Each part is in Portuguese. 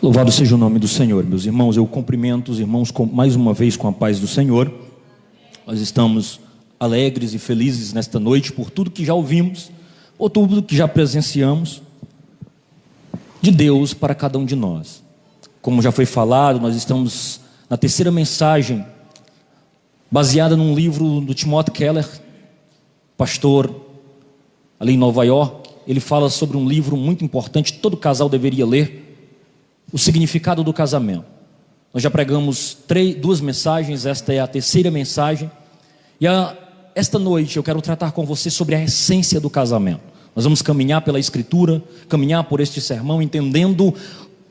Louvado seja o nome do Senhor, meus irmãos. Eu cumprimento os irmãos mais uma vez com a paz do Senhor. Nós estamos alegres e felizes nesta noite por tudo que já ouvimos, por tudo que já presenciamos de Deus para cada um de nós. Como já foi falado, nós estamos na terceira mensagem, baseada num livro do Timothy Keller, pastor ali em Nova York. Ele fala sobre um livro muito importante, todo casal deveria ler, o significado do casamento. Nós já pregamos duas mensagens, esta é a terceira mensagem. E esta noite eu quero tratar com você sobre a essência do casamento. Nós vamos caminhar pela Escritura, caminhar por este sermão, entendendo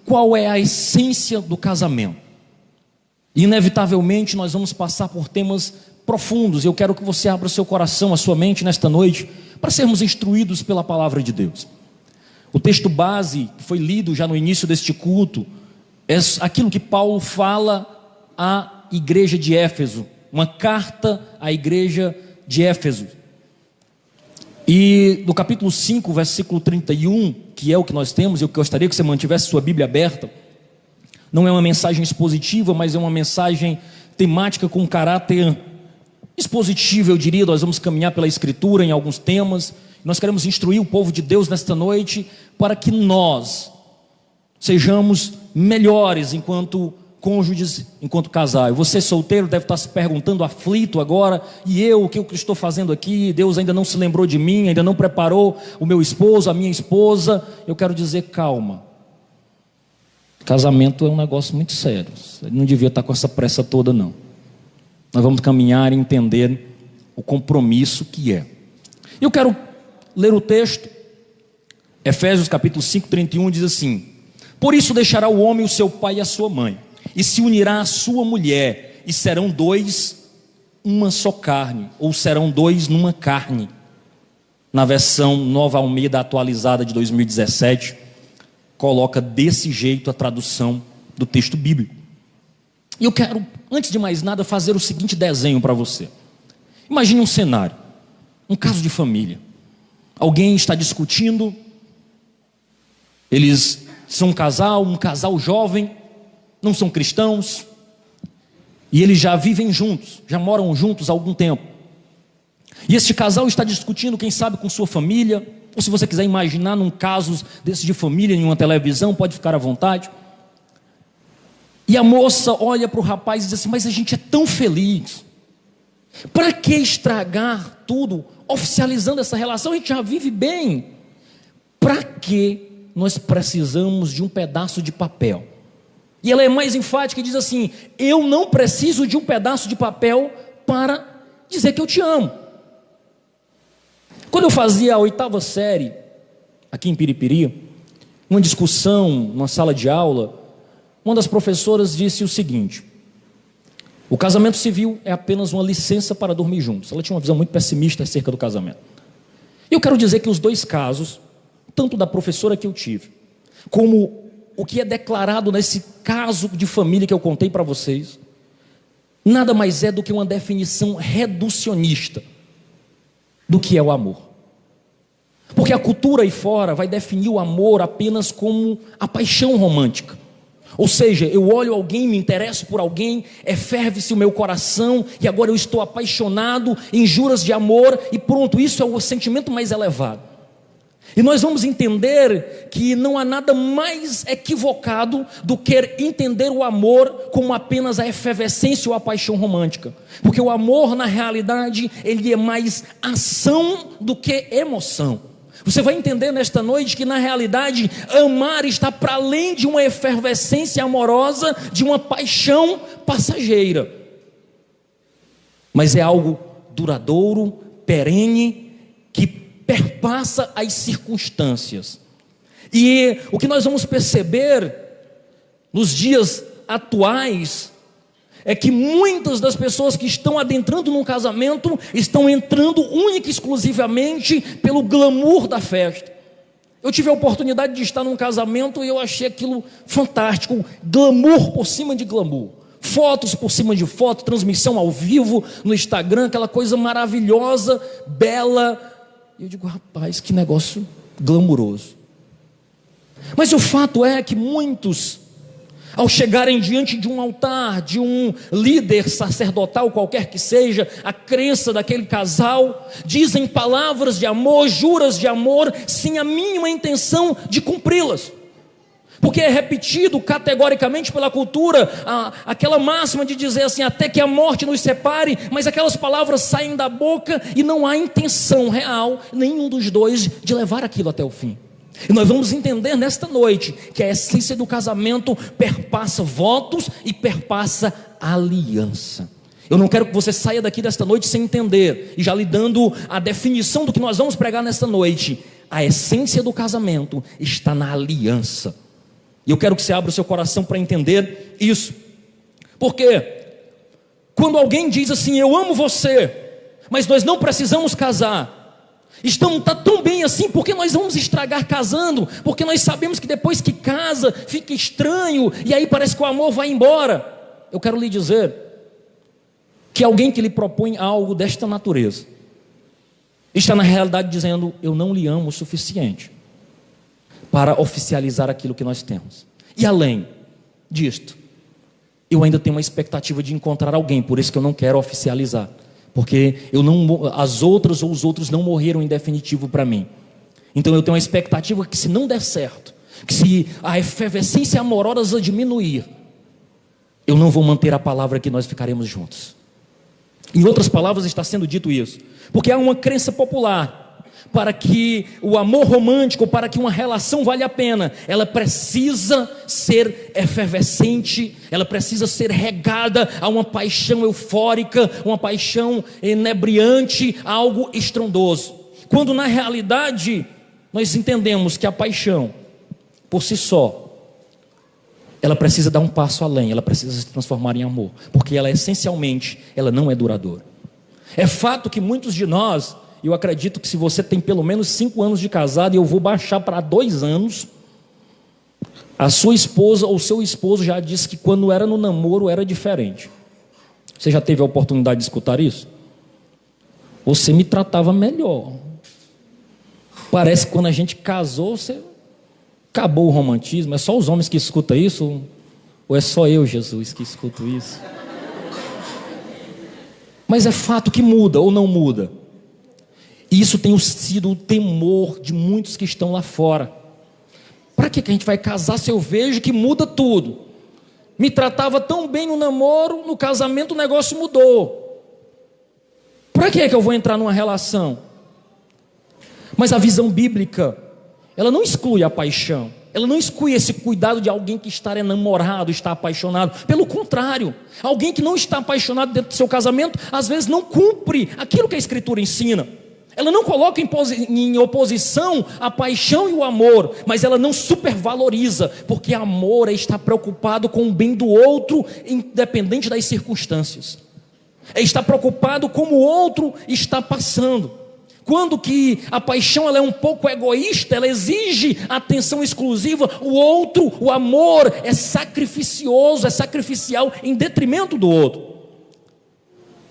qual é a essência do casamento. E inevitavelmente nós vamos passar por temas profundos. Eu quero que você abra o seu coração, a sua mente nesta noite, para sermos instruídos pela palavra de Deus. O texto base, que foi lido já no início deste culto, é aquilo que Paulo fala à igreja de Éfeso, uma carta à igreja de Éfeso. E no capítulo 5, versículo 31, que é o que nós temos, eu gostaria que você mantivesse sua Bíblia aberta. Não é uma mensagem expositiva, mas é uma mensagem temática com caráter expositivo, eu diria. Nós vamos caminhar pela Escritura em alguns temas. Nós queremos instruir o povo de Deus nesta noite para que nós sejamos melhores enquanto cônjuges, enquanto casal. Você solteiro deve estar se perguntando, aflito agora: e eu, o que eu estou fazendo aqui? Deus ainda não se lembrou de mim, ainda não preparou o meu esposo, a minha esposa. Eu quero dizer, calma. Casamento é um negócio muito sério. Ele não devia estar com essa pressa toda, não. Nós vamos caminhar e entender o compromisso que é. Eu quero ler o texto. Efésios capítulo 5, 31 diz assim: por isso deixará o homem o seu pai e a sua mãe, e se unirá à sua mulher, e serão dois uma só carne, ou serão dois numa carne. Na versão Nova Almeida atualizada de 2017, coloca desse jeito a tradução do texto bíblico. E eu quero, antes de mais nada, fazer o seguinte desenho para você. Imagine um cenário, um caso de família. Alguém está discutindo, eles são um casal jovem, não são cristãos, e eles já vivem juntos, já moram juntos há algum tempo. E este casal está discutindo, quem sabe, com sua família, ou se você quiser imaginar num caso desse de família, em uma televisão, pode ficar à vontade. E a moça olha para o rapaz e diz assim: mas a gente é tão feliz, para que estragar tudo, oficializando essa relação? A gente já vive bem. Para que nós precisamos de um pedaço de papel? E ela é mais enfática e diz assim: eu não preciso de um pedaço de papel para dizer que eu te amo. Quando eu fazia a 8ª série, aqui em Piripiri, uma discussão, numa sala de aula, uma das professoras disse o seguinte: o casamento civil é apenas uma licença para dormir juntos. Ela tinha uma visão muito pessimista acerca do casamento. E eu quero dizer que os dois casos, tanto da professora que eu tive, como o que é declarado nesse caso de família que eu contei para vocês, nada mais é do que uma definição reducionista do que é o amor. Porque a cultura aí fora vai definir o amor apenas como a paixão romântica. Ou seja, eu olho alguém, me interesso por alguém, ferve-se o meu coração, e agora eu estou apaixonado em juras de amor, e pronto, isso é o sentimento mais elevado. E nós vamos entender que não há nada mais equivocado do que entender o amor como apenas a efervescência ou a paixão romântica. Porque o amor, na realidade, ele é mais ação do que emoção. Você vai entender nesta noite que, na realidade, amar está para além de uma efervescência amorosa, de uma paixão passageira. Mas é algo duradouro, perene, que perpassa as circunstâncias. E o que nós vamos perceber nos dias atuais é que muitas das pessoas que estão adentrando num casamento estão entrando única e exclusivamente pelo glamour da festa. Eu tive a oportunidade de estar num casamento e eu achei aquilo fantástico, glamour por cima de glamour, fotos por cima de foto, transmissão ao vivo no Instagram, aquela coisa maravilhosa, bela. E eu digo, rapaz, que negócio glamouroso. Mas o fato é que muitos ao chegarem diante de um altar, de um líder sacerdotal, qualquer que seja a crença daquele casal, dizem palavras de amor, juras de amor, sem a mínima intenção de cumpri-las. Porque é repetido categoricamente pela cultura aquela máxima de dizer assim, até que a morte nos separe, mas aquelas palavras saem da boca e não há intenção real, nenhum dos dois, de levar aquilo até o fim. E nós vamos entender nesta noite que a essência do casamento perpassa votos e perpassa aliança. Eu não quero que você saia daqui desta noite sem entender, e já lhe dando a definição do que nós vamos pregar nesta noite. A essência do casamento está na aliança. E eu quero que você abra o seu coração para entender isso. Porque quando alguém diz assim, eu amo você, mas nós não precisamos casar, está tão bem assim, porque nós vamos estragar casando, porque nós sabemos que depois que casa, fica estranho, e aí parece que o amor vai embora. Eu quero lhe dizer, que alguém que lhe propõe algo desta natureza, está na realidade dizendo, eu não lhe amo o suficiente, para oficializar aquilo que nós temos. E além disto, eu ainda tenho uma expectativa de encontrar alguém, por isso que eu não quero oficializar, porque as outras ou os outros não morreram em definitivo para mim. Então eu tenho uma expectativa que, se não der certo, que se a efervescência amorosa diminuir, eu não vou manter a palavra que nós ficaremos juntos. Em outras palavras, está sendo dito isso, porque há uma crença popular, para que o amor romântico, para que uma relação valha a pena, ela precisa ser efervescente, ela precisa ser regada a uma paixão eufórica, uma paixão inebriante, algo estrondoso. Quando na realidade, nós entendemos que a paixão, por si só, ela precisa dar um passo além, ela precisa se transformar em amor, porque ela essencialmente, ela não é duradoura. É fato que muitos de nós, eu acredito que se você tem pelo menos 5 anos de casado, e eu vou baixar para 2 anos, a sua esposa ou seu esposo já disse que quando era no namoro era diferente. Você já teve a oportunidade de escutar isso? Você me tratava melhor. Parece que quando a gente casou, acabou o romantismo. É só os homens que escutam isso? Ou é só eu, Jesus, que escuto isso? Mas é fato que muda ou não muda. E isso tem sido o temor de muitos que estão lá fora. Para que a gente vai casar se eu vejo que muda tudo? Me tratava tão bem no namoro, no casamento o negócio mudou. Para que eu vou entrar numa relação? Mas a visão bíblica, ela não exclui a paixão. Ela não exclui esse cuidado de alguém que está enamorado, está apaixonado. Pelo contrário, alguém que não está apaixonado dentro do seu casamento, às vezes não cumpre aquilo que a Escritura ensina. Ela não coloca em oposição a paixão e o amor, mas ela não supervaloriza, porque amor é estar preocupado com o bem do outro, independente das circunstâncias. É estar preocupado como o outro está passando. Quando que a paixão ela é um pouco egoísta, ela exige atenção exclusiva, o outro, o amor é sacrificioso, é sacrificial em detrimento do outro.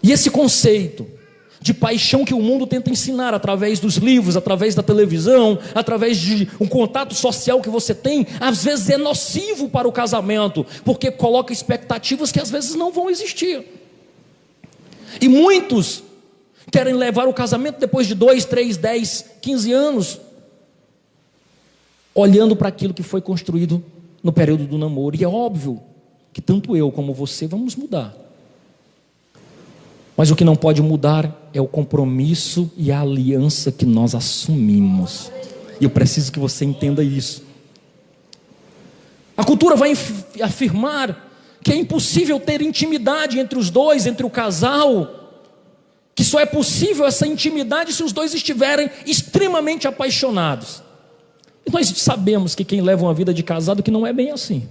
E esse conceito de paixão que o mundo tenta ensinar através dos livros, através da televisão, através de um contato social que você tem, às vezes é nocivo para o casamento, porque coloca expectativas que às vezes não vão existir. E muitos querem levar o casamento depois de 2, 3, 10, 15 anos, olhando para aquilo que foi construído no período do namoro. E é óbvio que tanto eu como você vamos mudar. Mas o que não pode mudar é o compromisso e a aliança que nós assumimos. E eu preciso que você entenda isso. A cultura vai afirmar que é impossível ter intimidade entre os dois, entre o casal, que só é possível essa intimidade se os dois estiverem extremamente apaixonados. E nós sabemos que quem leva uma vida de casado que não é bem assim.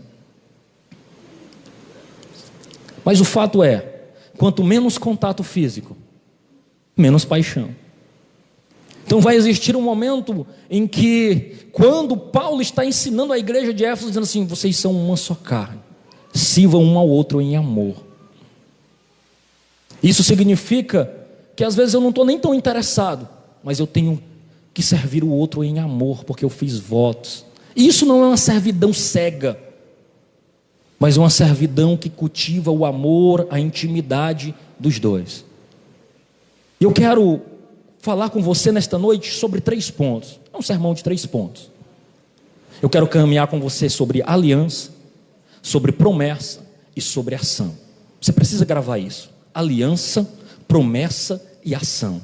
Mas o fato é, quanto menos contato físico, menos paixão. Então vai existir um momento em que, quando Paulo está ensinando a igreja de Éfeso, dizendo assim, vocês são uma só carne, sirvam um ao outro em amor. Isso significa que às vezes eu não estou nem tão interessado, mas eu tenho que servir o outro em amor, porque eu fiz votos. E isso não é uma servidão cega. mas uma servidão que cultiva o amor, a intimidade dos dois. E eu quero falar com você nesta noite sobre 3 pontos. É um sermão de 3 pontos. Eu quero caminhar com você sobre aliança, sobre promessa e sobre ação. Você precisa gravar isso: aliança, promessa e ação.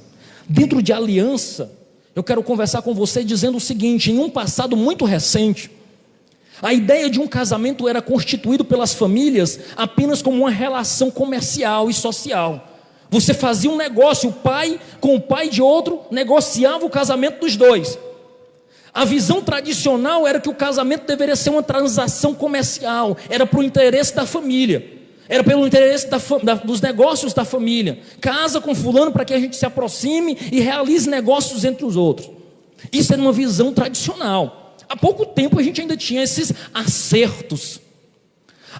Dentro de aliança, eu quero conversar com você dizendo o seguinte: em um passado muito recente, a ideia de um casamento era constituído pelas famílias apenas como uma relação comercial e social. Você fazia um negócio, o pai com o pai de outro negociava o casamento dos dois. A visão tradicional era que o casamento deveria ser uma transação comercial, era para o interesse da família, era pelo interesse dos negócios da família. Casa com fulano para que a gente se aproxime e realize negócios entre os outros. Isso era uma visão tradicional. Há pouco tempo a gente ainda tinha esses acertos.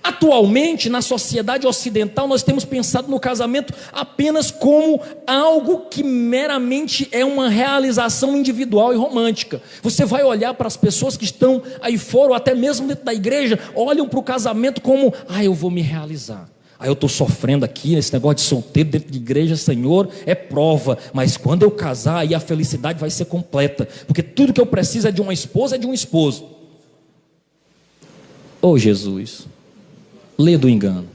Atualmente, na sociedade ocidental, nós temos pensado no casamento apenas como algo que meramente é uma realização individual e romântica. Você vai olhar para as pessoas que estão aí fora, ou até mesmo dentro da igreja, olham para o casamento como: eu vou me realizar. Eu estou sofrendo aqui, esse negócio de solteiro dentro de igreja, Senhor, é prova, mas quando eu casar, aí a felicidade vai ser completa, porque tudo que eu preciso é de uma esposa, é de um esposo. Oh Jesus, lê do engano.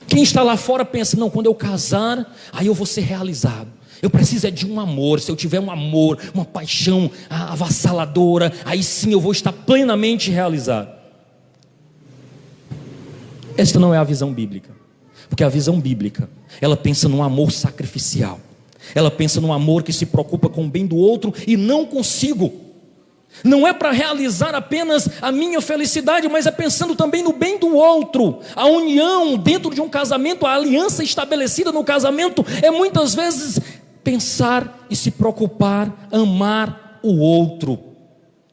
Quem está lá fora pensa: não, quando eu casar, aí eu vou ser realizado. Eu preciso é de um amor. Se eu tiver um amor, uma paixão avassaladora, aí sim eu vou estar plenamente realizado. Esta não é a visão bíblica, porque a visão bíblica, ela pensa num amor sacrificial, ela pensa num amor que se preocupa com o bem do outro e não consigo. Não é para realizar apenas a minha felicidade, mas é pensando também no bem do outro. A união dentro de um casamento, a aliança estabelecida no casamento, é muitas vezes pensar e se preocupar, amar o outro.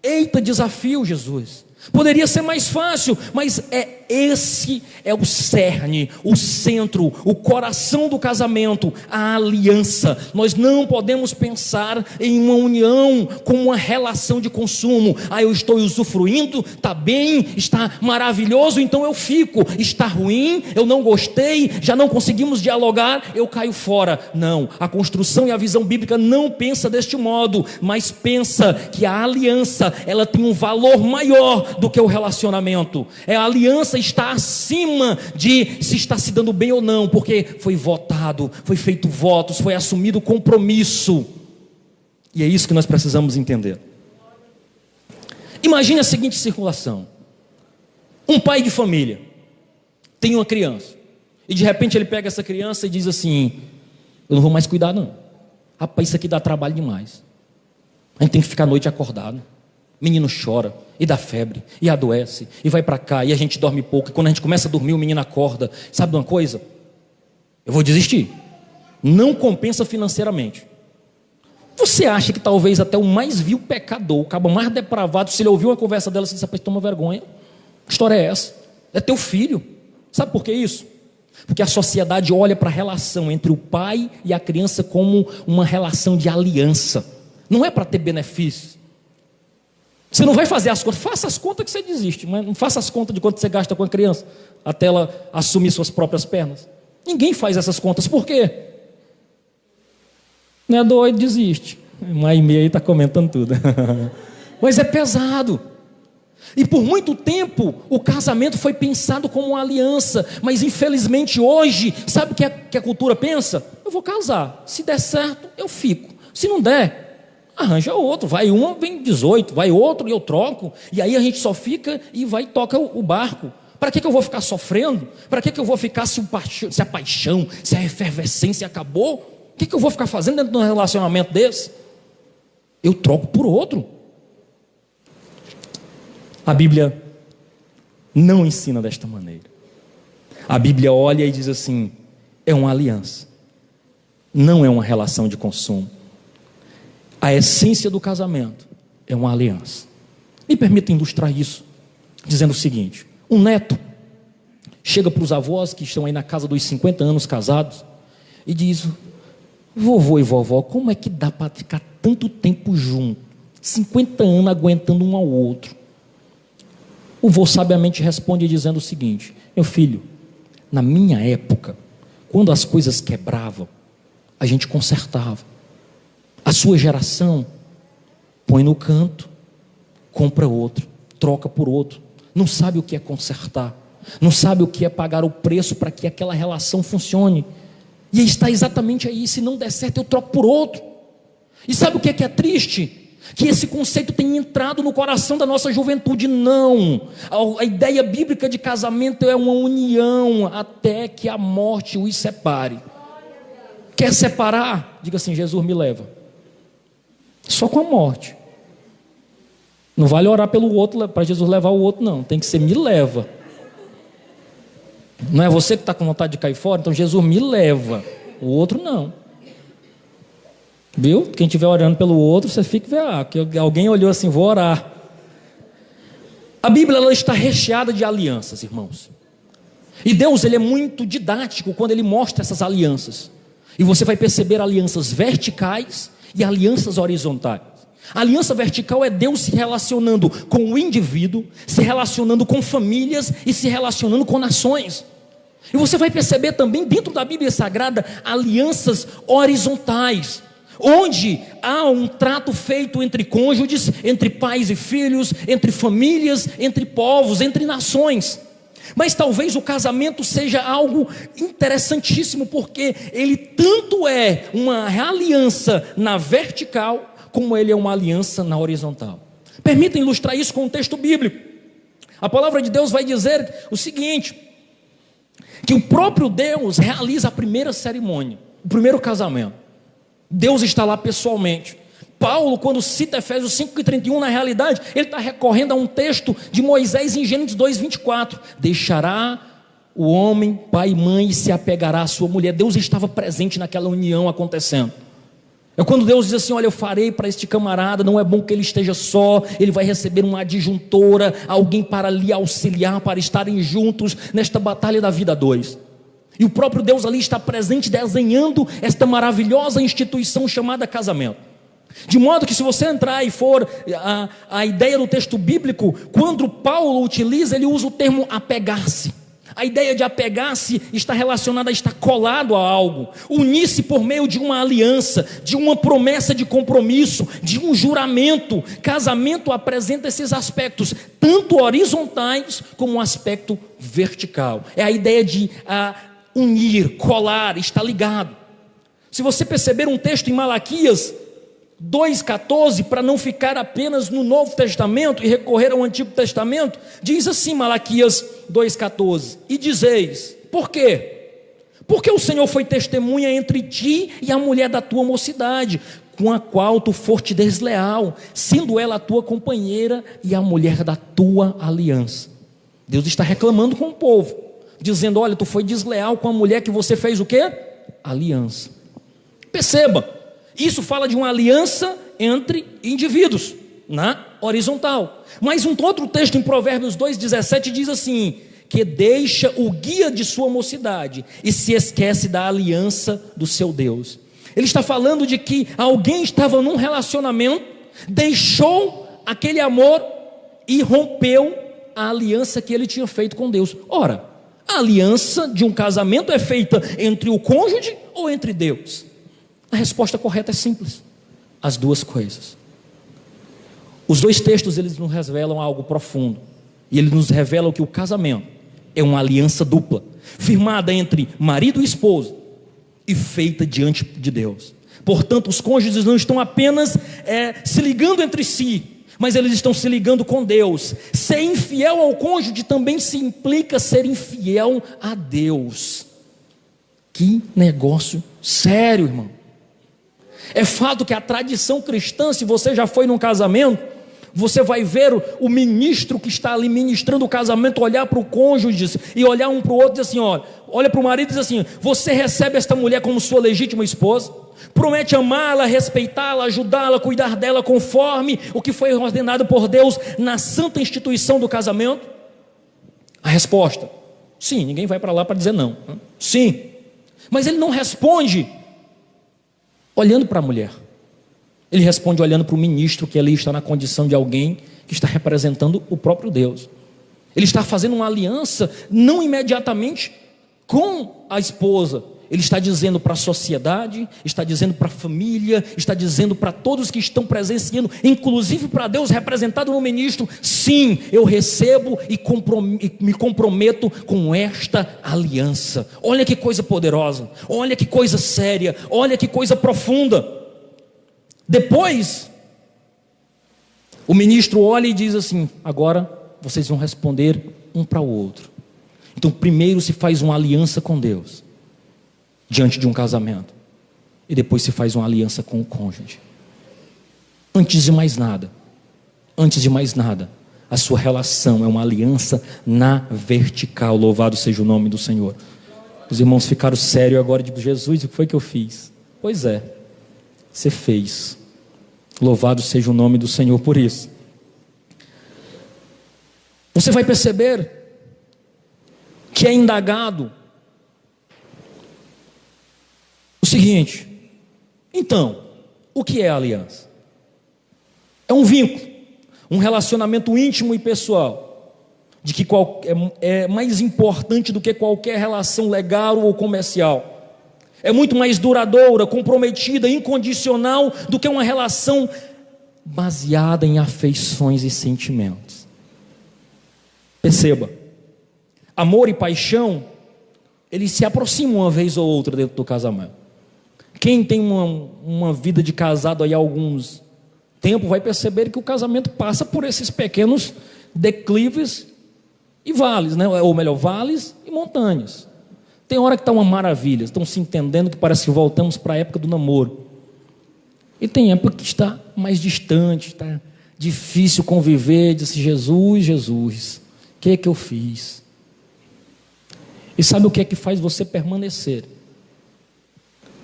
Eita desafio, Jesus! Poderia ser mais fácil, mas esse é o cerne, o centro, o coração do casamento, a aliança. Nós não podemos pensar em uma união como uma relação de consumo. Eu estou usufruindo, está bem, está maravilhoso, então eu fico. Está ruim, eu não gostei, já não conseguimos dialogar, eu caio fora. Não, a construção e a visão bíblica não pensa deste modo, mas pensa que a aliança, ela tem um valor maior do que o relacionamento. A aliança está acima de se está se dando bem ou não, porque foi votado, foi feito votos, foi assumido compromisso. E é isso que nós precisamos entender. Imagine a seguinte circulação: um pai de família tem uma criança, e de repente ele pega essa criança e diz assim: eu não vou mais cuidar não, rapaz, isso aqui dá trabalho demais, a gente tem que ficar a noite acordado. Menino chora, e dá febre, e adoece, e vai para cá, e a gente dorme pouco, e quando a gente começa a dormir, o menino acorda. Sabe de uma coisa? Eu vou desistir. Não compensa financeiramente. Você acha que talvez até o mais vil pecador, o cabo mais depravado, se ele ouviu uma conversa dela, você diz: toma vergonha, que história é essa? É teu filho. Sabe por que isso? Porque a sociedade olha para a relação entre o pai e a criança como uma relação de aliança. Não é para ter benefícios. Você não vai fazer as contas, faça as contas que você desiste, mas não faça as contas de quanto você gasta com a criança, até ela assumir suas próprias pernas. Ninguém faz essas contas, por quê? Não é doido, desiste. Uma e meia aí está comentando tudo. Mas é pesado. E por muito tempo, o casamento foi pensado como uma aliança, mas infelizmente hoje, sabe o que a cultura pensa? Eu vou casar, se der certo, eu fico, se não der, arranja outro, vai um, vem 18, vai outro e eu troco, e aí a gente só fica e vai e toca o barco. Para que eu vou ficar sofrendo? Para que eu vou ficar se a paixão, se a efervescência acabou? O que eu vou ficar fazendo dentro de um relacionamento desse? Eu troco por outro. A Bíblia não ensina desta maneira. A Bíblia olha e diz assim: é uma aliança, não é uma relação de consumo. A essência do casamento é uma aliança. Me permita ilustrar isso dizendo o seguinte: um neto chega para os avós que estão aí na casa dos 50 anos casados e diz: vovô e vovó, como é que dá para ficar tanto tempo junto? 50 anos aguentando um ao outro. O vô sabiamente responde dizendo o seguinte: meu filho, na minha época, quando as coisas quebravam, a gente consertava. A sua geração põe no canto, compra outro, troca por outro, não sabe o que é consertar, não sabe o que é pagar o preço para que aquela relação funcione. E está exatamente aí: se não der certo, eu troco por outro. E sabe o que é triste? Que esse conceito tem entrado no coração da nossa juventude. Não, a ideia bíblica de casamento é uma união até que a morte os separe. Quer separar? Diga assim: Jesus, me leva. Só com a morte. Não vale orar pelo outro para Jesus levar o outro, não. Tem que ser: me leva. Não é você que está com vontade de cair fora? Então Jesus, me leva. O outro não. Viu? Quem estiver orando pelo outro, você fica vendo, que alguém olhou assim: vou orar. A Bíblia, ela está recheada de alianças, irmãos. E Deus, ele é muito didático quando ele mostra essas alianças. E você vai perceber alianças verticais e alianças horizontais. A aliança vertical é Deus se relacionando com o indivíduo, se relacionando com famílias e se relacionando com nações. E você vai perceber também dentro da Bíblia Sagrada alianças horizontais, onde há um trato feito entre cônjuges, entre pais e filhos, entre famílias, entre povos, entre nações. Mas talvez o casamento seja algo interessantíssimo, porque ele tanto é uma aliança na vertical, como ele é uma aliança na horizontal. Permita ilustrar isso com um texto bíblico. A palavra de Deus vai dizer o seguinte: que o próprio Deus realiza a primeira cerimônia, o primeiro casamento. Deus está lá pessoalmente. Paulo, quando cita Efésios 5:31, na realidade, ele está recorrendo a um texto de Moisés em Gênesis 2:24. Deixará o homem, pai e mãe, e se apegará à sua mulher. Deus estava presente naquela união acontecendo. É quando Deus diz assim: olha, eu farei para este camarada, não é bom que ele esteja só, ele vai receber uma adjuntora, alguém para lhe auxiliar, para estarem juntos nesta batalha da vida a dois. E o próprio Deus ali está presente, desenhando esta maravilhosa instituição chamada casamento. De modo que, se você entrar e for a ideia do texto bíblico, quando Paulo utiliza, ele usa o termo apegar-se. A ideia de apegar-se está relacionada a estar colado a algo, unir-se por meio de uma aliança, de uma promessa de compromisso, de um juramento. Casamento apresenta esses aspectos, tanto horizontais como um aspecto vertical. É a ideia de unir, colar, estar ligado. Se você perceber um texto em Malaquias 2,14, para não ficar apenas no Novo Testamento e recorrer ao Antigo Testamento, diz assim, Malaquias 2,14: e dizeis: por quê? Porque o Senhor foi testemunha entre ti e a mulher da tua mocidade, com a qual tu foste desleal, sendo ela a tua companheira e a mulher da tua aliança. Deus está reclamando com o povo, dizendo: olha, tu foi desleal com a mulher que você fez o quê? Aliança. Perceba, isso fala de uma aliança entre indivíduos, na horizontal. Mas um outro texto em Provérbios 2,17 diz assim: que deixa o guia de sua mocidade e se esquece da aliança do seu Deus. Ele está falando de que alguém estava num relacionamento, deixou aquele amor e rompeu a aliança que ele tinha feito com Deus. Ora, a aliança de um casamento é feita entre o cônjuge ou entre Deus? A resposta correta é simples: as duas coisas. Os dois textos, eles nos revelam algo profundo, e eles nos revelam que o casamento é uma aliança dupla, firmada entre marido e esposa e feita diante de Deus. Portanto, os cônjuges não estão apenas se ligando entre si, mas eles estão se ligando com Deus. Ser infiel ao cônjuge também se implica ser infiel a Deus. Que negócio sério, irmão. É fato que a tradição cristã, se você já foi num casamento, você vai ver o ministro que está ali ministrando o casamento olhar para o cônjuge e olhar um para o outro e dizer assim: olha para o marido e diz assim: você recebe esta mulher como sua legítima esposa? Promete amá-la, respeitá-la, ajudá-la, cuidar dela conforme o que foi ordenado por Deus na santa instituição do casamento? A resposta: sim. Ninguém vai para lá para dizer não. Sim. Mas ele não responde olhando para a mulher. Ele responde olhando para o ministro, que ali está na condição de alguém que está representando o próprio Deus. Ele está fazendo uma aliança, não imediatamente com a esposa. Ele está dizendo para a sociedade, está dizendo para a família, está dizendo para todos que estão presenciando, inclusive para Deus representado no ministro: sim, eu recebo e me comprometo com esta aliança. Olha que coisa poderosa, olha que coisa séria, olha que coisa profunda. Depois, o ministro olha e diz assim: agora vocês vão responder um para o outro. Então primeiro se faz uma aliança com Deus diante de um casamento, e depois se faz uma aliança com o cônjuge. Antes de mais nada, a sua relação é uma aliança na vertical. Louvado seja o nome do Senhor. Os irmãos ficaram sérios agora, de Jesus, o que foi que eu fiz? Pois é, você fez. Louvado seja o nome do Senhor por isso. Você vai perceber que é indagado o seguinte: então, o que é a aliança? É um vínculo, um relacionamento íntimo e pessoal, de que é mais importante do que qualquer relação legal ou comercial. É muito mais duradoura, comprometida, incondicional do que uma relação baseada em afeições e sentimentos. Perceba, amor e paixão, eles se aproximam uma vez ou outra dentro do casamento. Quem tem uma vida de casado aí há alguns tempo vai perceber que o casamento passa por esses pequenos declives e vales, né? Ou melhor, vales e montanhas. Tem hora que está uma maravilha, estão se entendendo, que parece que voltamos para a época do namoro. E tem época que está mais distante, está difícil conviver. Diz: Jesus, o que é que eu fiz? E sabe o que é que faz você permanecer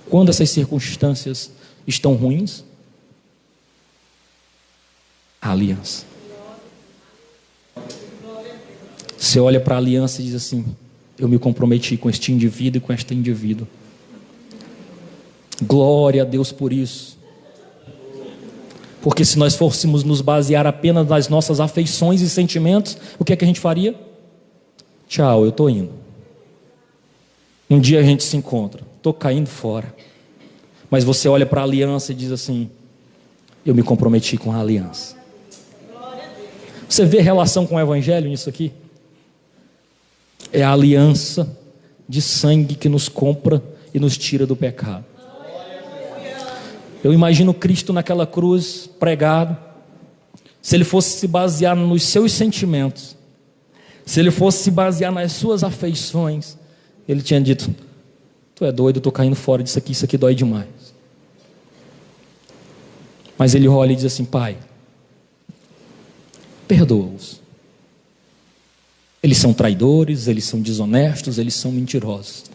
quando essas circunstâncias estão ruins? A aliança. Você olha para a aliança e diz assim: eu me comprometi com este indivíduo e com esta indivídua. Glória a Deus por isso. Porque se nós fôssemos nos basear apenas nas nossas afeições e sentimentos, o que é que a gente faria? Tchau, eu estou indo. Um dia a gente se encontra, estou caindo fora. Mas você olha para a aliança e diz assim: eu me comprometi com a aliança. Você vê relação com o evangelho nisso aqui? É a aliança de sangue que nos compra e nos tira do pecado. Eu imagino Cristo naquela cruz, pregado. Se ele fosse se basear nos seus sentimentos, se ele fosse se basear nas suas afeições, ele tinha dito: tu é doido, eu estou caindo fora disso aqui, isso aqui dói demais. Mas ele olha e diz assim: Pai, perdoa-os. Eles são traidores, eles são desonestos, eles são mentirosos,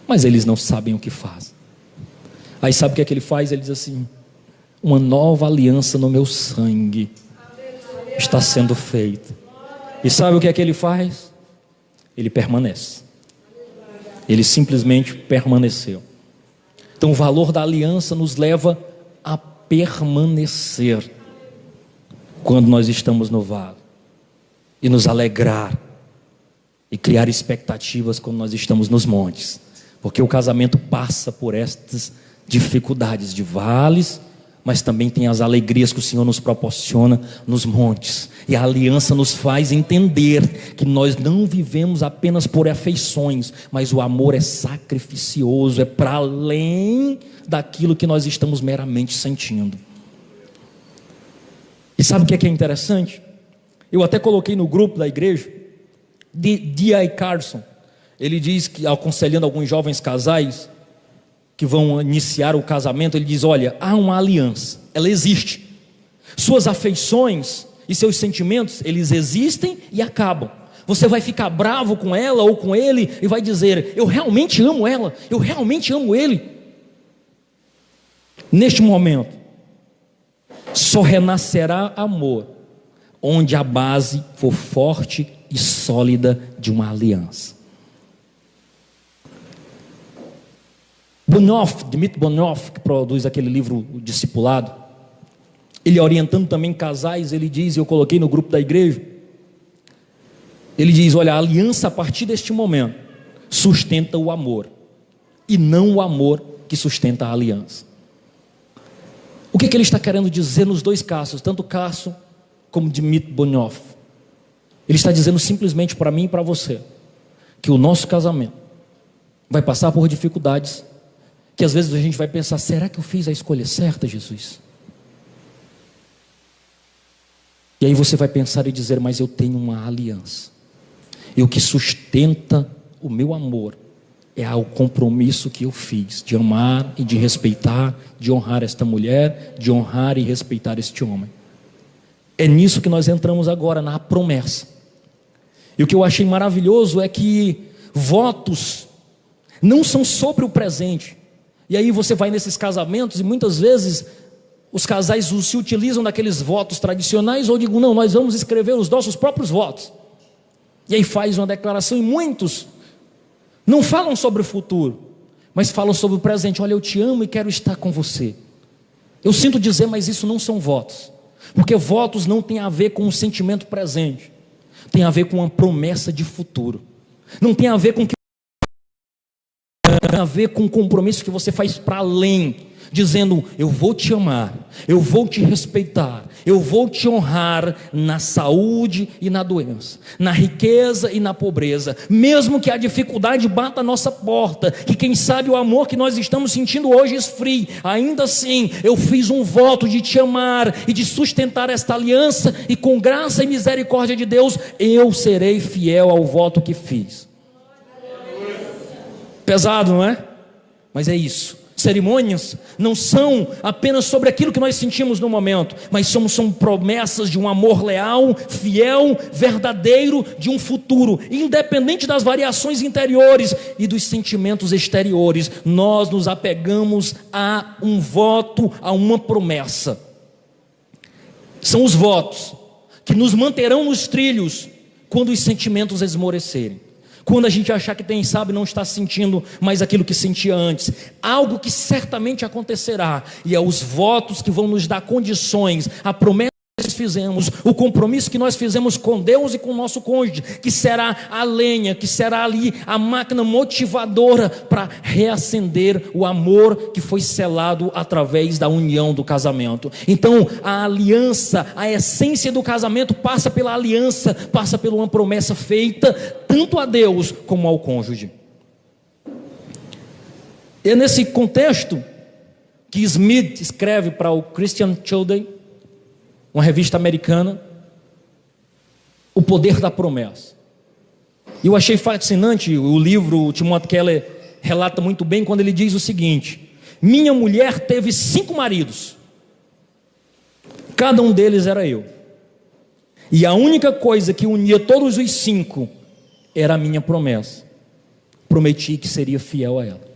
mas eles não sabem o que fazem. Aí sabe o que é que ele faz? Ele diz assim: uma nova aliança no meu sangue está sendo feita. E sabe o que é que ele faz? Ele permanece. Ele simplesmente permaneceu. Então o valor da aliança nos leva a permanecer quando nós estamos no vale, e nos alegrar e criar expectativas quando nós estamos nos montes, porque o casamento passa por estas dificuldades de vales, mas também tem as alegrias que o Senhor nos proporciona nos montes. E a aliança nos faz entender que nós não vivemos apenas por afeições, mas o amor é sacrificioso, é para além daquilo que nós estamos meramente sentindo. E sabe o que é interessante? Eu até coloquei no grupo da igreja, D.I. Carson. Ele diz que, aconselhando alguns jovens casais que vão iniciar o casamento, ele diz: olha, há uma aliança, ela existe. Suas afeições e seus sentimentos, eles existem e acabam. Você vai ficar bravo com ela ou com ele e vai dizer: eu realmente amo ela, eu realmente amo ele. Neste momento, só renascerá amor onde a base for forte e sólida de uma aliança. Dmitry Bonhoeffer, que produz aquele livro O Discipulado, ele orientando também casais, ele diz, e eu coloquei no grupo da igreja, Ele diz: olha, a aliança a partir deste momento sustenta o amor, e não o amor que sustenta a aliança. O que ele está querendo dizer nos dois casos, tanto Carson como Dmitry Bonhoeffer? Ele está dizendo simplesmente para mim e para você, que o nosso casamento vai passar por dificuldades, que às vezes a gente vai pensar: será que eu fiz a escolha certa, Jesus? E aí você vai pensar e dizer: mas eu tenho uma aliança, e o que sustenta o meu amor é o compromisso que eu fiz de amar e de respeitar, de honrar esta mulher, de honrar e respeitar este homem. É nisso que nós entramos agora, na promessa. E o que eu achei maravilhoso é que votos não são sobre o presente. E aí você vai nesses casamentos e muitas vezes os casais se utilizam daqueles votos tradicionais, ou digam: não, nós vamos escrever os nossos próprios votos. E aí faz uma declaração, e muitos não falam sobre o futuro, mas falam sobre o presente. Olha, eu te amo e quero estar com você. Eu sinto dizer, mas isso não são votos, porque votos não tem a ver com um sentimento presente, tem a ver com uma promessa de futuro. Não tem a ver com tem a ver com um compromisso que você faz para além, dizendo: eu vou te amar, eu vou te respeitar, eu vou te honrar na saúde e na doença, na riqueza e na pobreza, mesmo que a dificuldade bata a nossa porta, que quem sabe o amor que nós estamos sentindo hoje esfrie, ainda assim eu fiz um voto de te amar e de sustentar esta aliança, e com graça e misericórdia de Deus eu serei fiel ao voto que fiz. Pesado, não é? Mas é isso. Cerimônias não são apenas sobre aquilo que nós sentimos no momento, mas são promessas de um amor leal, fiel, verdadeiro, de um futuro, independente das variações interiores e dos sentimentos exteriores. Nós nos apegamos a um voto, a uma promessa. São os votos que nos manterão nos trilhos quando os sentimentos esmorecerem, quando a gente achar que quem sabe não está sentindo mais aquilo que sentia antes. Algo que certamente acontecerá, e é os votos que vão nos dar condições, a promessa que nós fizemos, o compromisso que nós fizemos com Deus e com o nosso cônjuge, que será a lenha, que será ali a máquina motivadora para reacender o amor que foi selado através da união do casamento. Então a aliança, a essência do casamento passa pela aliança, passa por uma promessa feita tanto a Deus como ao cônjuge. É nesse contexto que Smith escreve para o Christian Today, uma revista americana, O Poder da Promessa. E eu achei fascinante o livro. O Timothy Keller relata muito bem quando ele diz o seguinte: minha mulher teve 5 maridos, cada um deles era eu, e a única coisa que unia todos os 5 era a minha promessa. Prometi que seria fiel a ela.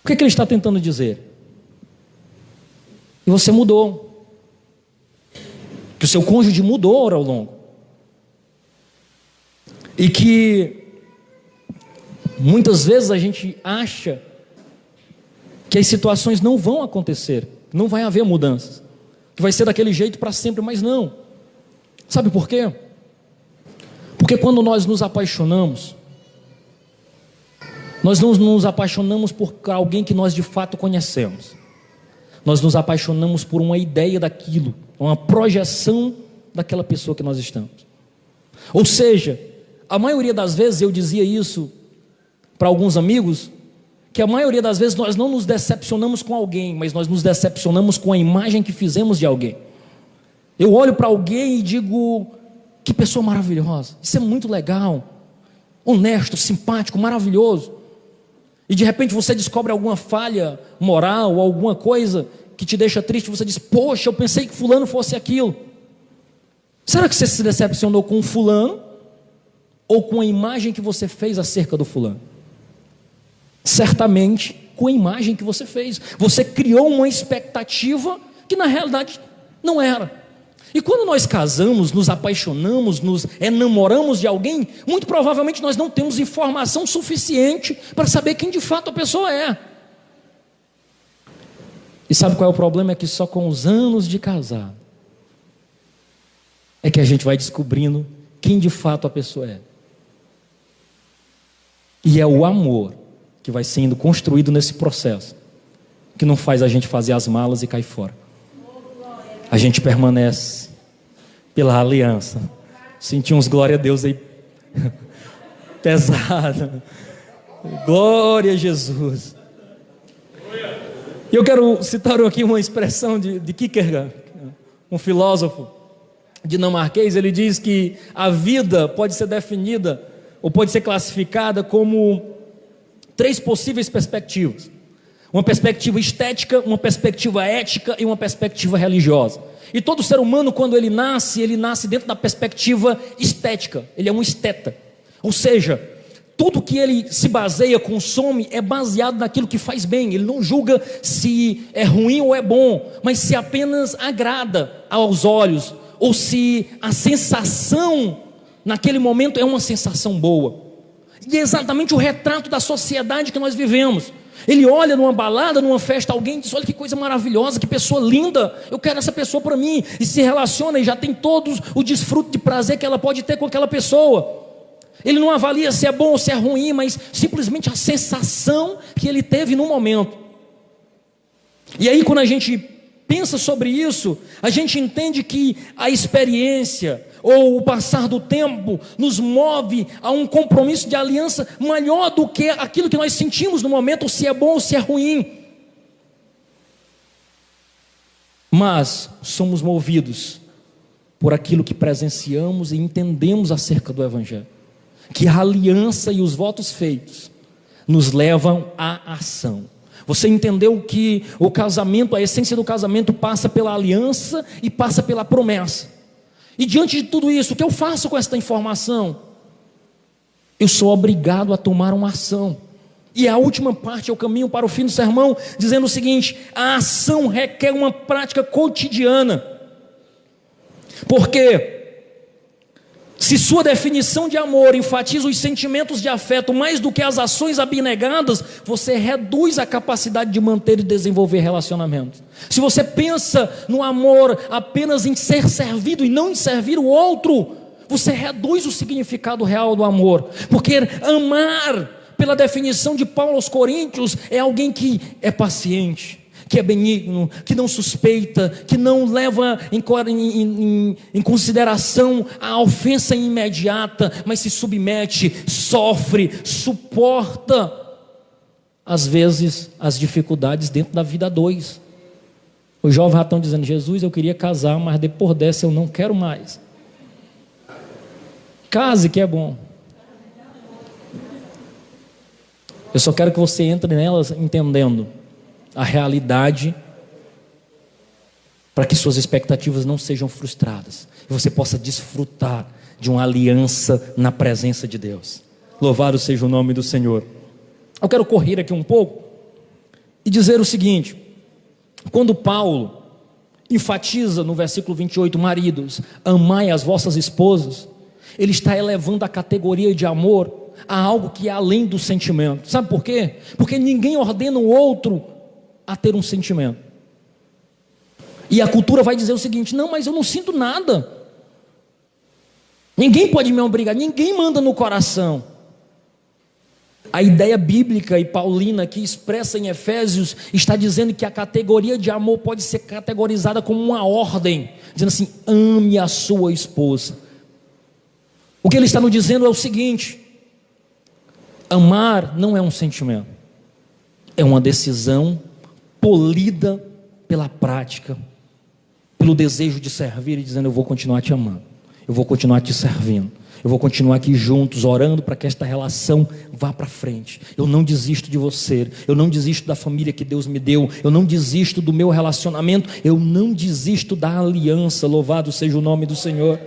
O que ele está tentando dizer? E você mudou, que o seu cônjuge mudou ao longo, e que muitas vezes a gente acha que as situações não vão acontecer, não vai haver mudanças, que vai ser daquele jeito para sempre, mas não. Sabe por quê? Porque quando nós nos apaixonamos, nós não nos apaixonamos por alguém que nós de fato conhecemos. Nós nos apaixonamos por uma ideia daquilo, uma projeção daquela pessoa que nós estamos. Ou seja, a maioria das vezes, eu dizia isso para alguns amigos, que a maioria das vezes nós não nos decepcionamos com alguém, mas nós nos decepcionamos com a imagem que fizemos de alguém. Eu olho para alguém e digo: que pessoa maravilhosa, isso é muito legal, honesto, simpático, maravilhoso. E de repente você descobre alguma falha moral, alguma coisa que te deixa triste. Você diz: poxa, eu pensei que fulano fosse aquilo. Será que você se decepcionou com o fulano, ou com a imagem que você fez acerca do fulano? Certamente com a imagem que você fez. Você criou uma expectativa que na realidade não era. E quando nós casamos, nos apaixonamos, nos enamoramos de alguém, muito provavelmente nós não temos informação suficiente para saber quem de fato a pessoa é. E sabe qual é o problema? É que só com os anos de casado é que a gente vai descobrindo quem de fato a pessoa é. E é o amor que vai sendo construído nesse processo, que não faz a gente fazer as malas e cair fora. A gente permanece pela aliança. Senti uns glória a Deus aí pesado. Glória a Jesus. E eu quero citar aqui uma expressão de Kierkegaard, um filósofo dinamarquês. Ele diz que a vida pode ser definida ou pode ser classificada como 3 possíveis perspectivas: uma perspectiva estética, uma perspectiva ética e uma perspectiva religiosa. E todo ser humano, quando ele nasce dentro da perspectiva estética. Ele é um esteta, ou seja, tudo que ele se baseia, consome, é baseado naquilo que faz bem. Ele não julga se é ruim ou é bom, mas se apenas agrada aos olhos, ou se a sensação naquele momento é uma sensação boa. E é exatamente o retrato da sociedade que nós vivemos. Ele olha numa balada, numa festa, alguém diz: olha que coisa maravilhosa, que pessoa linda, eu quero essa pessoa para mim. E se relaciona e já tem todos o desfruto de prazer que ela pode ter com aquela pessoa. Ele não avalia se é bom ou se é ruim, mas simplesmente a sensação que ele teve no momento. E aí, quando a gente pensa sobre isso, a gente entende que a experiência ou o passar do tempo nos move a um compromisso de aliança maior do que aquilo que nós sentimos no momento, ou se é bom ou se é ruim. Mas somos movidos por aquilo que presenciamos e entendemos acerca do Evangelho, que a aliança e os votos feitos nos levam à ação. Você entendeu que o casamento, a essência do casamento passa pela aliança e passa pela promessa. E diante de tudo isso, o que eu faço com esta informação? Eu sou obrigado a tomar uma ação. E a última parte, eu caminho para o fim do sermão, dizendo o seguinte: a ação requer uma prática cotidiana. Porque se sua definição de amor enfatiza os sentimentos de afeto mais do que as ações abnegadas, você reduz a capacidade de manter e desenvolver relacionamentos. Se você pensa no amor apenas em ser servido e não em servir o outro, você reduz o significado real do amor. Porque amar, pela definição de Paulo aos Coríntios, é alguém que é paciente, que é benigno, que não suspeita, que não leva em consideração a ofensa imediata, mas se submete, sofre, suporta, às vezes, as dificuldades dentro da vida a dois. Os jovens já estão dizendo: Jesus, eu queria casar, mas depois dessa eu não quero mais. Case, que é bom. Eu só quero que você entre nelas entendendo a realidade, para que suas expectativas não sejam frustradas e você possa desfrutar de uma aliança na presença de Deus. Louvado seja o nome do Senhor. Eu quero correr aqui um pouco e dizer o seguinte: quando Paulo enfatiza no versículo 28, maridos, amai as vossas esposas, ele está elevando a categoria de amor a algo que é além do sentimento. Sabe por quê? Porque ninguém ordena o outro a ter um sentimento. E a cultura vai dizer o seguinte: não, mas eu não sinto nada. Ninguém pode me obrigar, ninguém manda no coração. A ideia bíblica e paulina que expressa em Efésios está dizendo que a categoria de amor pode ser categorizada como uma ordem, dizendo assim: ame a sua esposa. O que ele está nos dizendo é o seguinte: amar não é um sentimento, é uma decisão polida pela prática, pelo desejo de servir e dizendo: eu vou continuar te amando, eu vou continuar te servindo, eu vou continuar aqui juntos, orando para que esta relação vá para frente. Eu não desisto de você, eu não desisto da família que Deus me deu, eu não desisto do meu relacionamento, eu não desisto da aliança. Louvado seja o nome do Senhor.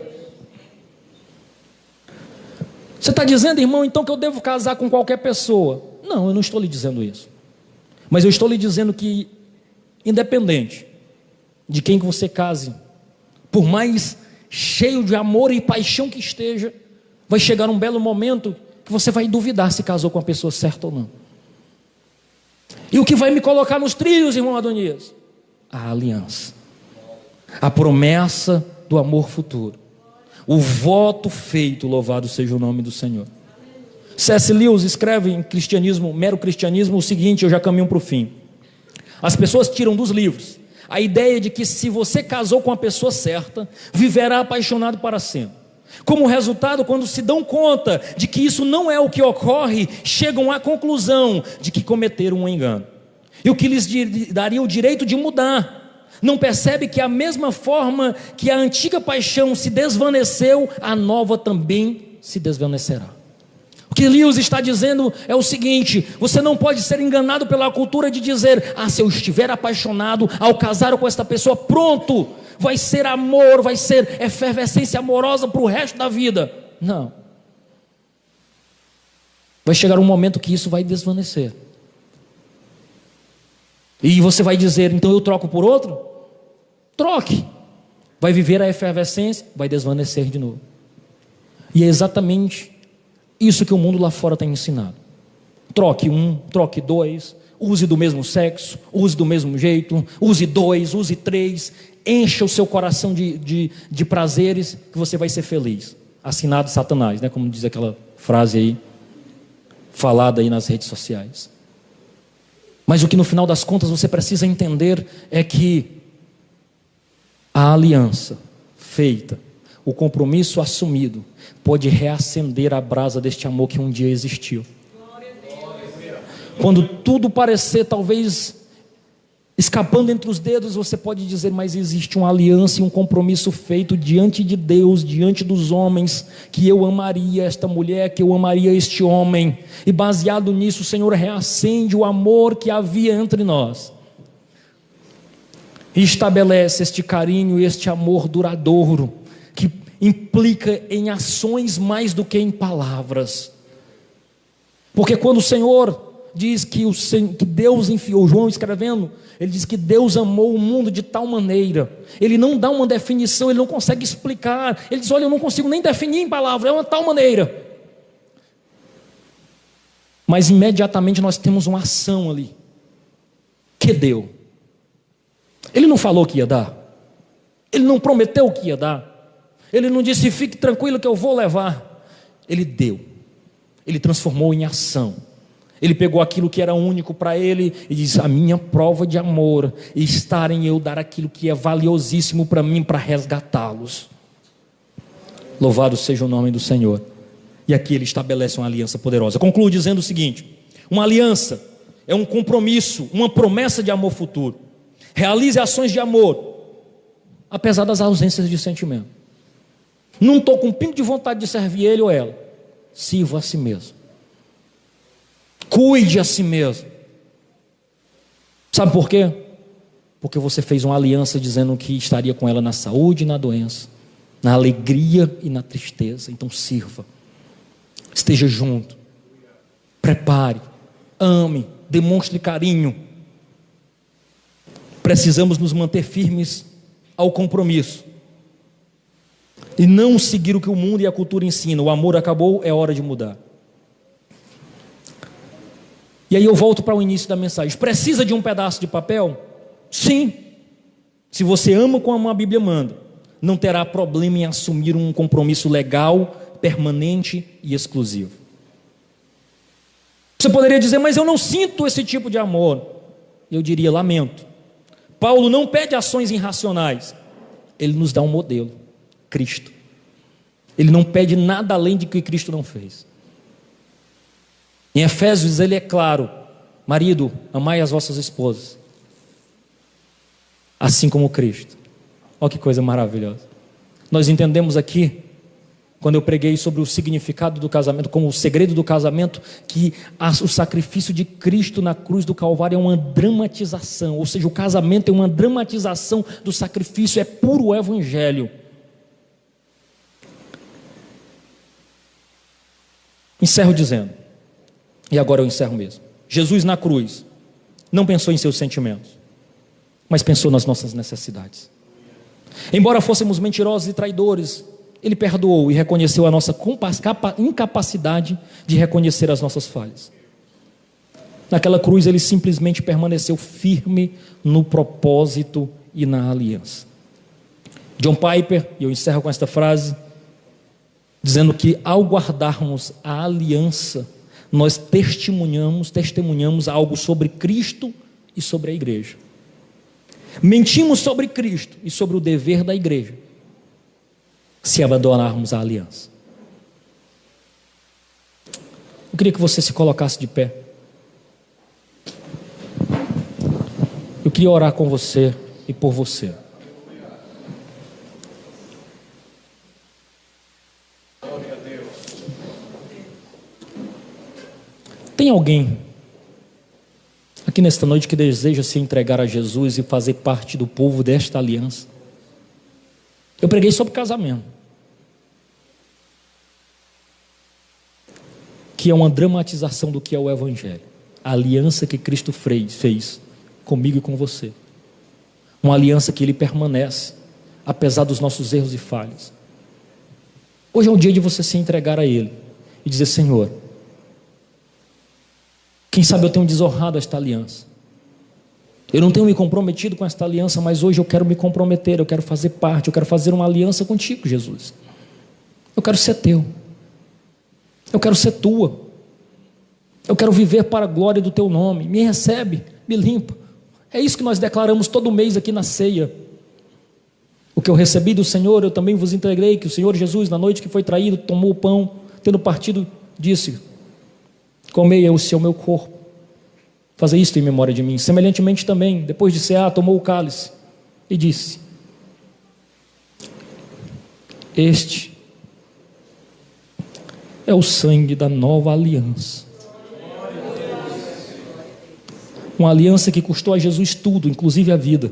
Você está dizendo, irmão, então que eu devo casar com qualquer pessoa? Não, eu não estou lhe dizendo isso. Mas eu estou lhe dizendo que, independente de quem que você case, por mais cheio de amor e paixão que esteja, vai chegar um belo momento que você vai duvidar se casou com a pessoa certa ou não. E o que vai me colocar nos trilhos, irmão Adonias? A aliança, a promessa do amor futuro. O voto feito, louvado seja o nome do Senhor. C.S. Lewis escreve em Cristianismo, Mero Cristianismo, o seguinte, eu já caminho para o fim. As pessoas tiram dos livros a ideia de que se você casou com a pessoa certa, viverá apaixonado para sempre. Como resultado, quando se dão conta de que isso não é o que ocorre, chegam à conclusão de que cometeram um engano. E o que lhes daria o direito de mudar. Não percebe que a mesma forma que a antiga paixão se desvaneceu, a nova também se desvanecerá. O que Lewis está dizendo é o seguinte: você não pode ser enganado pela cultura de dizer, se eu estiver apaixonado, ao casar com esta pessoa, pronto, vai ser amor, vai ser efervescência amorosa para o resto da vida. Não. Vai chegar um momento que isso vai desvanecer. E você vai dizer, então eu troco por outro? Troque. Vai viver a efervescência, vai desvanecer de novo. E é exatamente isso que o mundo lá fora tem ensinado. Troque um, troque dois, use do mesmo sexo, use do mesmo jeito, use dois, use três, encha o seu coração de prazeres, que você vai ser feliz. Assinado Satanás, né? Como diz aquela frase aí, falada aí nas redes sociais. Mas o que no final das contas você precisa entender é que a aliança feita, o compromisso assumido, pode reacender a brasa deste amor que um dia existiu. Quando tudo parecer talvez escapando entre os dedos, você pode dizer, mas existe uma aliança e um compromisso feito diante de Deus, diante dos homens, que eu amaria esta mulher, que eu amaria este homem, e baseado nisso o Senhor reacende o amor que havia entre nós, e estabelece este carinho e este amor duradouro, que implica em ações mais do que em palavras. Porque quando o Senhor diz que Deus enviou, João escrevendo, ele diz que Deus amou o mundo de tal maneira, ele não dá uma definição, ele não consegue explicar, ele diz, olha, eu não consigo nem definir em palavras, é uma tal maneira. Mas imediatamente nós temos uma ação ali, que deu. Ele não falou que ia dar, ele não prometeu que ia dar, ele não disse, fique tranquilo que eu vou levar. Ele deu, ele transformou em ação. Ele pegou aquilo que era único para ele e disse, a minha prova de amor está em eu dar aquilo que é valiosíssimo para mim, para resgatá-los. Louvado seja o nome do Senhor. E aqui ele estabelece uma aliança poderosa. Concluo dizendo o seguinte: uma aliança é um compromisso, uma promessa de amor futuro. Realize ações de amor, apesar das ausências de sentimento. Não estou com um pingo de vontade de servir ele ou ela. Sirva a si mesmo. Cuide a si mesmo. Sabe por quê? Porque você fez uma aliança dizendo que estaria com ela na saúde e na doença, na alegria e na tristeza. Então sirva, esteja junto, prepare, ame, demonstre carinho. Precisamos nos manter firmes ao compromisso e não seguir o que o mundo e a cultura ensinam. O amor acabou, é hora de mudar. E aí eu volto para o início da mensagem. Precisa de um pedaço de papel? Sim. Se você ama como a Bíblia manda, não terá problema em assumir um compromisso legal, permanente e exclusivo. Você poderia dizer, mas eu não sinto esse tipo de amor. Eu diria, lamento. Paulo não pede ações irracionais. Ele nos dá um modelo, Cristo. Ele não pede nada além de que Cristo não fez. Em Efésios ele é claro: marido, amai as vossas esposas, assim como Cristo. Olha que coisa maravilhosa. Nós entendemos aqui, quando eu preguei sobre o significado do casamento, como o segredo do casamento, que o sacrifício de Cristo na cruz do Calvário é uma dramatização, ou seja, o casamento é uma dramatização do sacrifício, é puro evangelho. Encerro dizendo, e agora eu encerro mesmo: Jesus na cruz não pensou em seus sentimentos, mas pensou nas nossas necessidades. Embora fôssemos mentirosos e traidores, Ele perdoou e reconheceu a nossa incapacidade de reconhecer as nossas falhas. Naquela cruz Ele simplesmente permaneceu firme no propósito e na aliança. John Piper, e eu encerro com esta frase, dizendo que ao guardarmos a aliança, nós testemunhamos algo sobre Cristo e sobre a igreja. Mentimos sobre Cristo e sobre o dever da igreja, se abandonarmos a aliança. Eu queria que você se colocasse de pé. Eu queria orar com você e por você. Tem alguém aqui nesta noite que deseja se entregar a Jesus e fazer parte do povo desta aliança? Eu preguei sobre casamento, que é uma dramatização do que é o Evangelho, a aliança que Cristo fez comigo e com você, uma aliança que Ele permanece, apesar dos nossos erros e falhas. Hoje é o dia de você se entregar a Ele e dizer: Senhor, quem sabe eu tenho desonrado esta aliança, eu não tenho me comprometido com esta aliança, mas hoje eu quero me comprometer, eu quero fazer parte, eu quero fazer uma aliança contigo, Jesus. Eu quero ser teu, eu quero ser tua, eu quero viver para a glória do teu nome. Me recebe, me limpa. É isso que nós declaramos todo mês aqui na ceia. O que eu recebi do Senhor, eu também vos entreguei, que o Senhor Jesus, na noite que foi traído, tomou o pão, tendo partido, disse: comei esse é o meu corpo, fazei isto em memória de mim. Semelhantemente também, depois de cear, tomou o cálice e disse: este é o sangue da nova aliança, uma aliança que custou a Jesus tudo, inclusive a vida.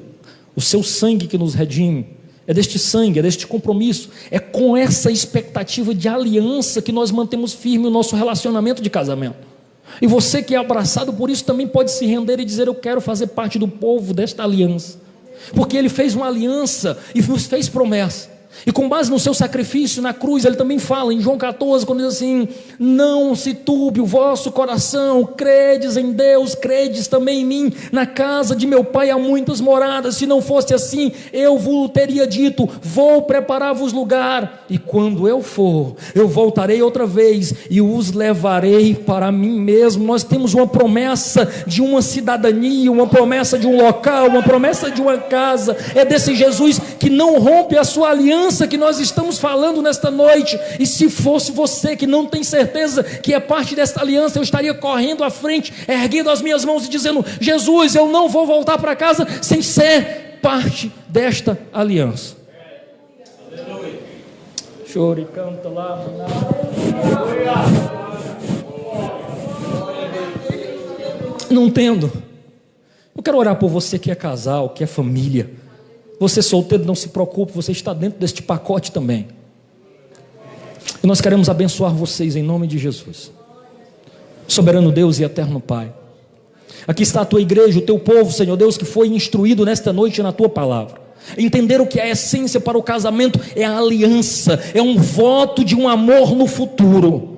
O seu sangue que nos redime. É deste sangue, é deste compromisso, é com essa expectativa de aliança que nós mantemos firme o nosso relacionamento de casamento. E você que é abraçado por isso também pode se render e dizer: eu quero fazer parte do povo desta aliança, porque Ele fez uma aliança e nos fez promessa. E com base no seu sacrifício na cruz, Ele também fala em João 14, quando diz assim: não se turbe o vosso coração, credes em Deus, credes também em mim. Na casa de meu Pai há muitas moradas, se não fosse assim, eu vos teria dito: vou preparar-vos lugar, e quando eu for, eu voltarei outra vez e os levarei para mim mesmo. Nós temos uma promessa de uma cidadania, uma promessa de um local, uma promessa de uma casa. É desse Jesus que não rompe a sua aliança que nós estamos falando nesta noite. E se fosse você que não tem certeza que é parte desta aliança, eu estaria correndo à frente, erguendo as minhas mãos e dizendo: Jesus, eu não vou voltar para casa sem ser parte desta aliança. Chore, canta lá. Não entendo. Eu quero orar por você que é casal, que é família. Você solteiro, não se preocupe, você está dentro deste pacote também. E nós queremos abençoar vocês em nome de Jesus. Soberano Deus e eterno Pai, aqui está a tua igreja, o teu povo, Senhor Deus, que foi instruído nesta noite na tua palavra. Entenderam que a essência para o casamento é a aliança, é um voto de um amor no futuro.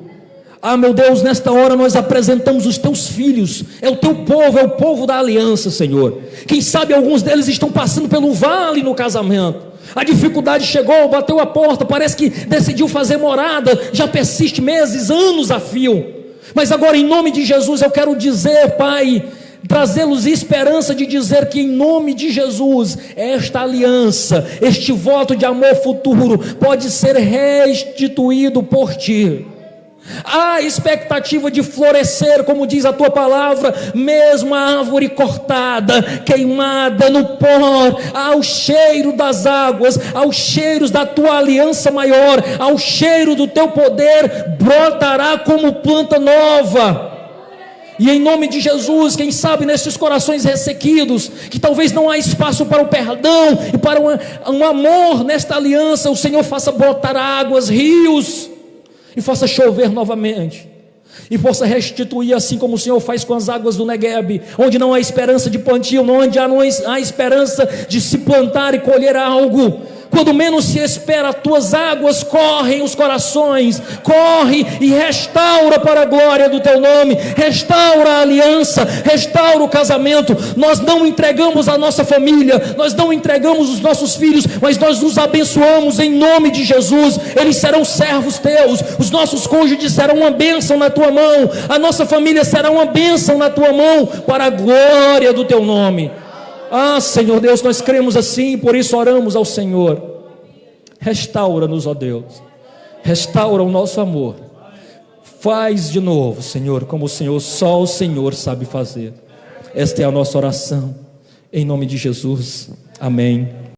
Ah, meu Deus, nesta hora nós apresentamos os teus filhos, é o teu povo, é o povo da aliança, Senhor. Quem sabe alguns deles estão passando pelo vale no casamento. A dificuldade chegou, bateu a porta, parece que decidiu fazer morada, já persiste meses, anos a fio. Mas agora, em nome de Jesus, eu quero dizer, Pai, trazê-los esperança de dizer que em nome de Jesus, esta aliança, este voto de amor futuro pode ser restituído por Ti. Há expectativa de florescer, como diz a tua palavra, mesmo a árvore cortada, queimada no pó, ao cheiro das águas, aos cheiros da tua aliança maior, ao cheiro do teu poder, brotará como planta nova. E em nome de Jesus, quem sabe nesses corações ressequidos, que talvez não há espaço para o perdão e para um amor nesta aliança, o Senhor faça brotar águas, rios, e faça chover novamente, e possa restituir, assim como o Senhor faz com as águas do Negueb, onde não há esperança de plantio, onde não há esperança de se plantar e colher algo. quando menos se espera, as tuas águas correm os corações, corre e restaura para a glória do teu nome, restaura a aliança, restaura o casamento. Nós não entregamos a nossa família, nós não entregamos os nossos filhos, mas nós nos abençoamos em nome de Jesus. Eles serão servos teus, os nossos cônjuges serão uma bênção na tua mão, a nossa família será uma bênção na tua mão, para a glória do teu nome. Ah, Senhor Deus, nós cremos assim, por isso oramos ao Senhor. Restaura-nos, ó Deus, restaura o nosso amor, faz de novo, Senhor, como o Senhor, só o Senhor sabe fazer. Esta é a nossa oração, em nome de Jesus, amém.